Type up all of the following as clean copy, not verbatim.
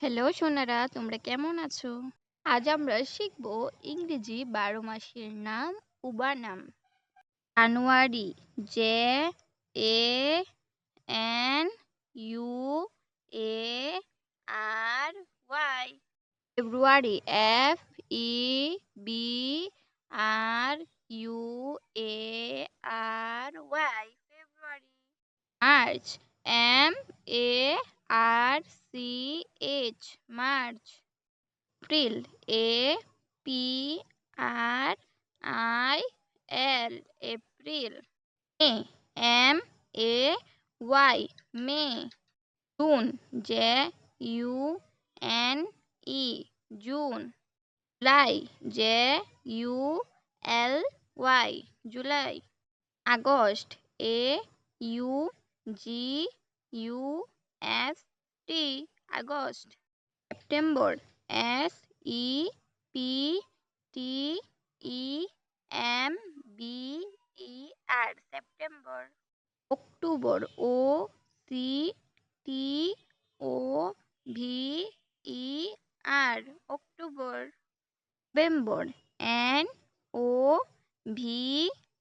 Hello Sonara, তোমরা কেমন আছো? আজ আমরা শিখব ইংরেজি 12 মাসের নাম ও বানান। January, J A N U A R Y. February, F E B R U A R Y, February. March, M A R C H, March. April, A P R I L, April. May, M A Y, May. June, J U N E, June. July, J U L Y, July. August, A U G U S T, August. September, S E P T E M B E R, September. October, O C T O V E R, October. November, N O V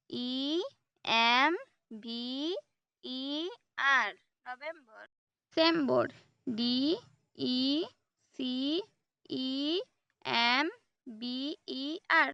E M B E R, November. December, D E C E M B E R,